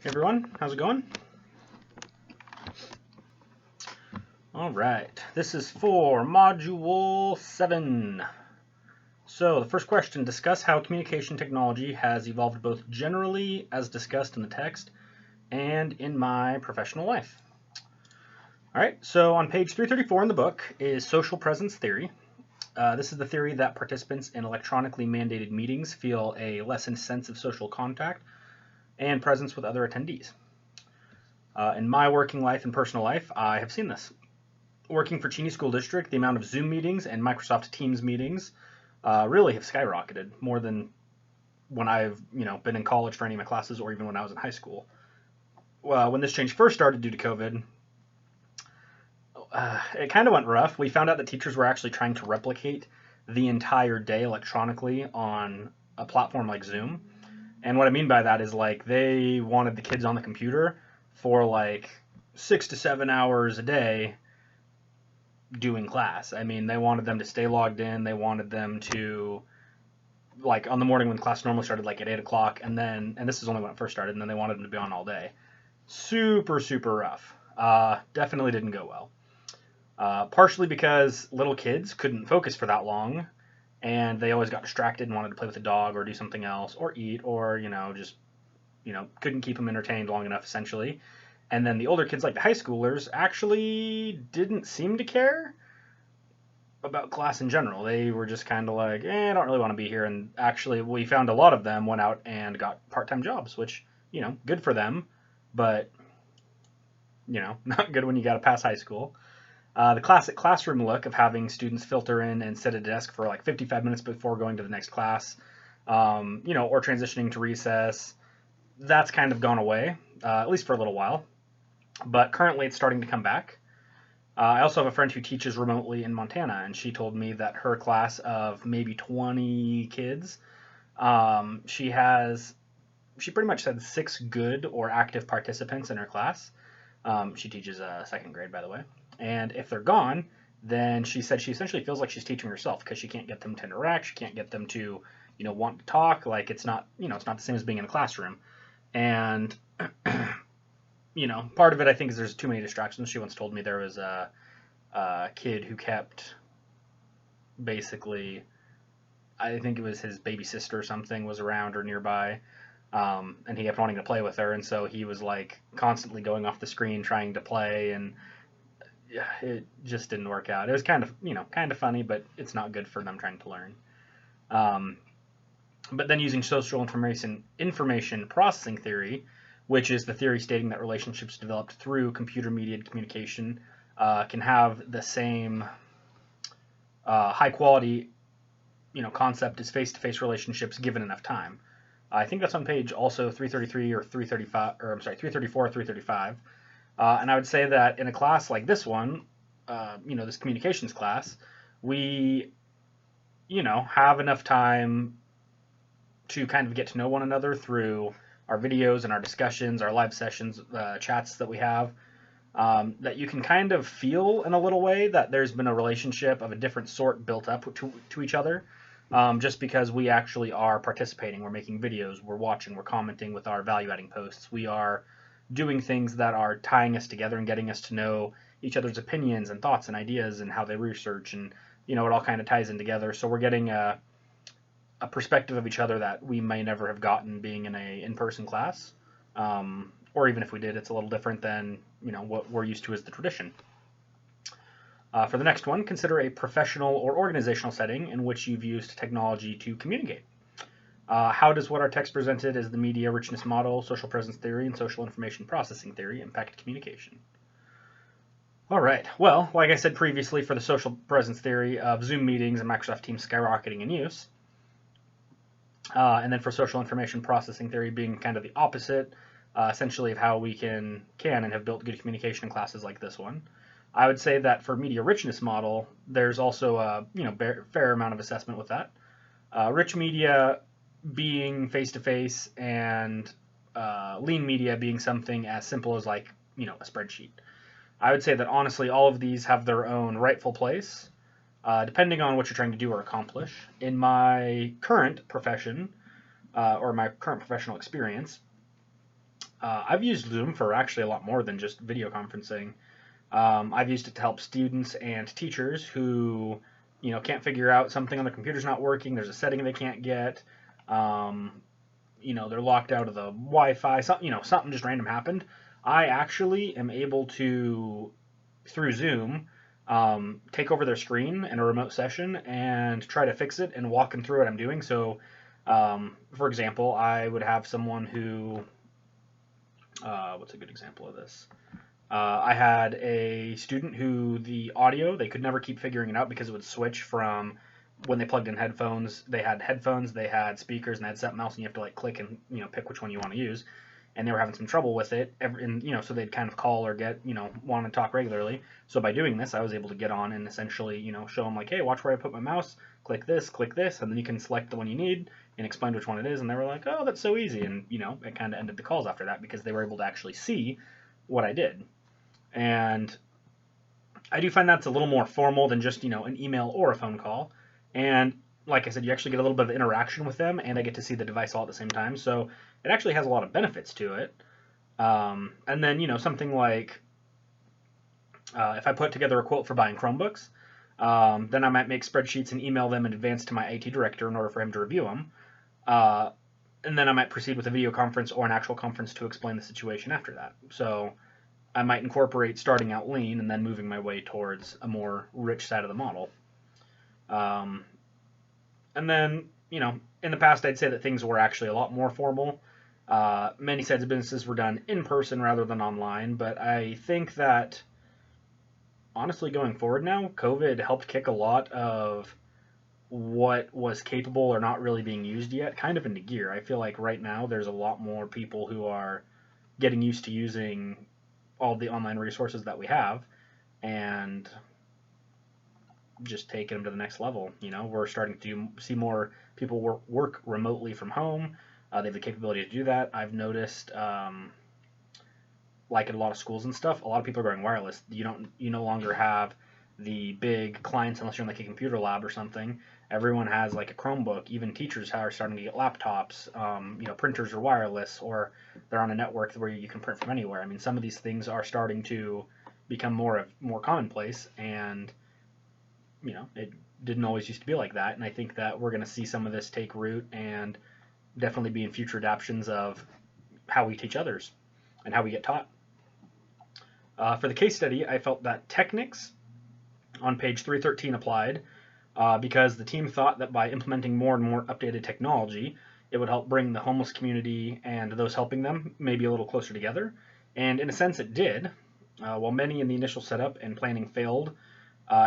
Hey everyone, how's it going? All right, this is for Module 7. So, the first question, discuss how communication technology has evolved both generally, as discussed in the text, and in my professional life. All right, so on page 334 in the book is social presence theory. This is the theory that participants in electronically mandated meetings feel a lessened sense of social contact and presence with other attendees. In my working life and personal life, I have seen this. Working for Cheney School District, the amount of Zoom meetings and Microsoft Teams meetings really have skyrocketed more than when I've been in college for any of my classes or even when I was in high school. Well, when this change first started due to COVID, it kind of went rough. We found out that teachers were actually trying to replicate the entire day electronically on a platform like Zoom. And what I mean by that is like they wanted the kids on the computer for like 6 to 7 hours a day doing class. I mean, they wanted them to stay logged in. They wanted them to, like, on the morning when class normally started, like at 8 o'clock, and this is only when it first started, and then they wanted them to be on all day. Super, super rough. Definitely didn't go well. Partially because little kids couldn't focus for that long, and they always got distracted and wanted to play with the dog or do something else or eat or, just, couldn't keep them entertained long enough, essentially. And then the older kids, like the high schoolers, actually didn't seem to care about class in general. They were just kind of like, I don't really want to be here. And actually, we found a lot of them went out and got part-time jobs, which, good for them, but, not good when you got to pass high school. The classic classroom look of having students filter in and sit at a desk for like 55 minutes before going to the next class, or transitioning to recess, that's kind of gone away, at least for a little while. But currently, it's starting to come back. I also have a friend who teaches remotely in Montana, and she told me that her class of maybe 20 kids, she pretty much said 6 good or active participants in her class. She teaches second grade, by the way. And if they're gone, then she said she essentially feels like she's teaching herself because she can't get them to interact. She can't get them to, want to talk. Like it's not, it's not the same as being in a classroom. And part of it I think is there's too many distractions. She once told me there was a kid who kept basically, I think it was his baby sister or something was around or nearby, and he kept wanting to play with her, and so he was like constantly going off the screen trying to play, and yeah, it just didn't work out. It was kind of funny, but it's not good for them trying to learn. Um, but then using social information processing theory, which is the theory stating that relationships developed through computer-mediated communication can have the same high quality, concept as face-to-face relationships given enough time. I think that's on page also 333 or 335, or I'm sorry, 334 or 335. And I would say that in a class like this one, this communications class, we, have enough time to kind of get to know one another through our videos and our discussions, our live sessions, chats that we have, that you can kind of feel in a little way that there's been a relationship of a different sort built up to each other, just because we actually are participating. We're making videos, we're watching, we're commenting with our value-adding posts. We are doing things that are tying us together and getting us to know each other's opinions and thoughts and ideas and how they research, and it all kind of ties in together. So we're getting a perspective of each other that we may never have gotten being in a in-person class, or even if we did, it's a little different than what we're used to as the tradition. For the next one, consider a professional or organizational setting in which you've used technology to communicate. How does what our text presented as the media richness model, social presence theory, and social information processing theory impact communication? All right. Well, like I said previously, for the social presence theory of Zoom meetings and Microsoft Teams skyrocketing in use, and then for social information processing theory being kind of the opposite, essentially of how we can and have built good communication in classes like this one. I would say that for media richness model, there's also a fair amount of assessment with that. Rich media being face-to-face and lean media being something as simple as like a spreadsheet. I would say that honestly all of these have their own rightful place, depending on what you're trying to do or accomplish. In my current profession, or my current professional experience, I've used Zoom for actually a lot more than just video conferencing. I've used it to help students and teachers who, can't figure out something on their computer's not working. There's a setting they can't get. Um, they're locked out of the Wi-Fi. Something just random happened. I actually am able to, through Zoom, take over their screen in a remote session and try to fix it and walk them through what I'm doing. So, for example, I would have someone who, what's a good example of this? I had a student who the audio, they could never keep figuring it out because it would switch from when they plugged in headphones. They had headphones, they had speakers, and they had something else, and you have to like click and pick which one you want to use. And they were having some trouble with it, so they'd kind of call or get want to talk regularly. So by doing this, I was able to get on and essentially show them like, hey, watch where I put my mouse, click this, and then you can select the one you need and explain which one it is. And they were like, oh, that's so easy. And it kind of ended the calls after that because they were able to actually see what I did. And I do find that's a little more formal than just, an email or a phone call. And like I said, you actually get a little bit of interaction with them, and I get to see the device all at the same time. So it actually has a lot of benefits to it. And then, something like if I put together a quote for buying Chromebooks, then I might make spreadsheets and email them in advance to my IT director in order for him to review them. And then I might proceed with a video conference or an actual conference to explain the situation after that. So I might incorporate starting out lean and then moving my way towards a more rich side of the model. And then, in the past, I'd say that things were actually a lot more formal. Many sides of businesses were done in person rather than online, but I think that, honestly, going forward now, COVID helped kick a lot of what was capable or not really being used yet kind of into gear. I feel like right now there's a lot more people who are getting used to using all the online resources that we have and just taking them to the next level. We're starting to see more people work remotely from home. They have the capability to do that. I've noticed, like in a lot of schools and stuff, a lot of people are going wireless. You no longer have the big clients unless you're in like a computer lab or something. Everyone has like a Chromebook. Even teachers are starting to get laptops. Printers are wireless, or they're on a network where you can print from anywhere. I mean, some of these things are starting to become more commonplace, and it didn't always used to be like that. And I think that we're going to see some of this take root and definitely be in future adaptions of how we teach others and how we get taught. For the case study, I felt that Technics on page 313 applied because the team thought that by implementing more and more updated technology, it would help bring the homeless community and those helping them maybe a little closer together. And in a sense, it did. While many in the initial setup and planning failed,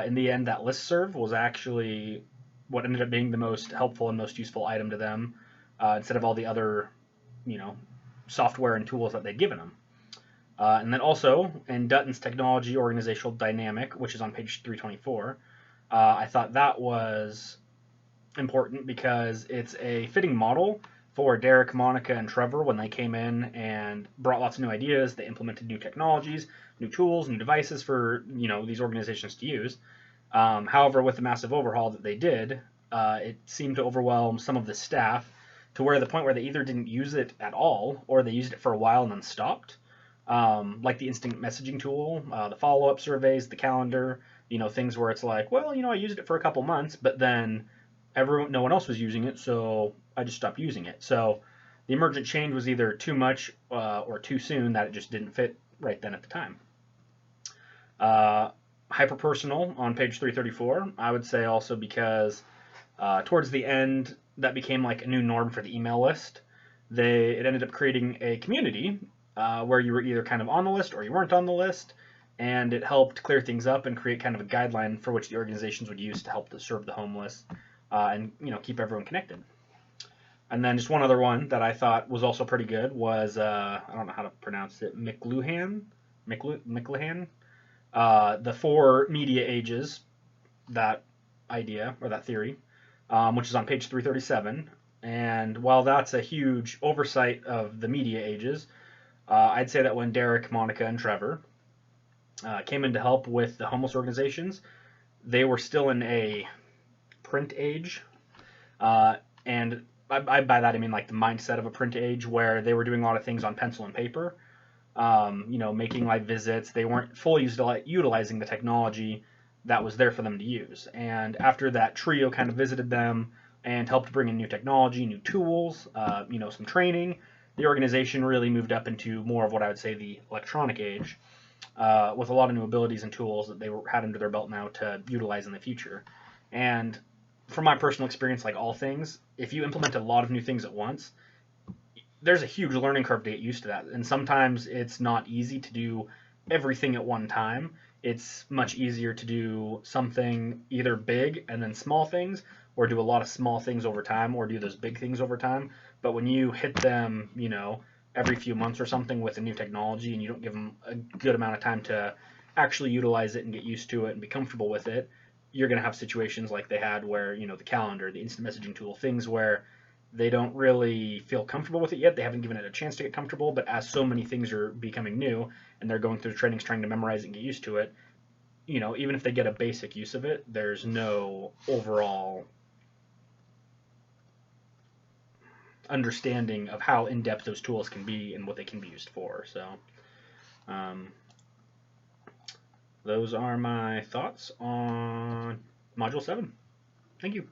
in the end, that listserv was actually what ended up being the most helpful and most useful item to them instead of all the other, software and tools that they'd given them. And then also in Dutton's Technology Organizational Dynamic, which is on page 324, I thought that was important because it's a fitting model for Derek, Monica, and Trevor when they came in and brought lots of new ideas. They implemented new technologies, new tools, new devices for these organizations to use. However, with the massive overhaul that they did, it seemed to overwhelm some of the staff to where the point where they either didn't use it at all or they used it for a while and then stopped. Like the instant messaging tool, the follow-up surveys, the calendar, things where it's like, well, I used it for a couple months, but then no one else was using it, so I just stopped using it. So the emergent change was either too much or too soon that it just didn't fit right then at the time. Hyperpersonal on page 334, I would say also because towards the end, that became like a new norm for the email list. It ended up creating a community where you were either kind of on the list or you weren't on the list, and it helped clear things up and create kind of a guideline for which the organizations would use to help to serve the homeless and keep everyone connected. And then just one other one that I thought was also pretty good was I don't know how to pronounce it, McLuhan, the 4 media ages, that idea or that theory, which is on page 337. And while that's a huge oversight of the media ages, I'd say that when Derek, Monica, and Trevor came in to help with the homeless organizations, they were still in a print age, and by that I mean like the mindset of a print age where they were doing a lot of things on pencil and paper, making live visits. They weren't fully utilizing the technology that was there for them to use. And after that trio kind of visited them and helped bring in new technology, new tools, some training, the organization really moved up into more of what I would say the electronic age, with a lot of new abilities and tools that they had under their belt now to utilize in the future. And from my personal experience, like all things, if you implement a lot of new things at once, there's a huge learning curve to get used to that. And sometimes it's not easy to do everything at one time. It's much easier to do something either big and then small things, or do a lot of small things over time, or do those big things over time. But when you hit them, every few months or something with a new technology and you don't give them a good amount of time to actually utilize it and get used to it and be comfortable with it, you're going to have situations like they had where, the calendar, the instant messaging tool, things where they don't really feel comfortable with it yet. They haven't given it a chance to get comfortable, but as so many things are becoming new and they're going through trainings trying to memorize it and get used to it, even if they get a basic use of it, there's no overall understanding of how in depth those tools can be and what they can be used for. So, um, those are my thoughts on Module 7. Thank you.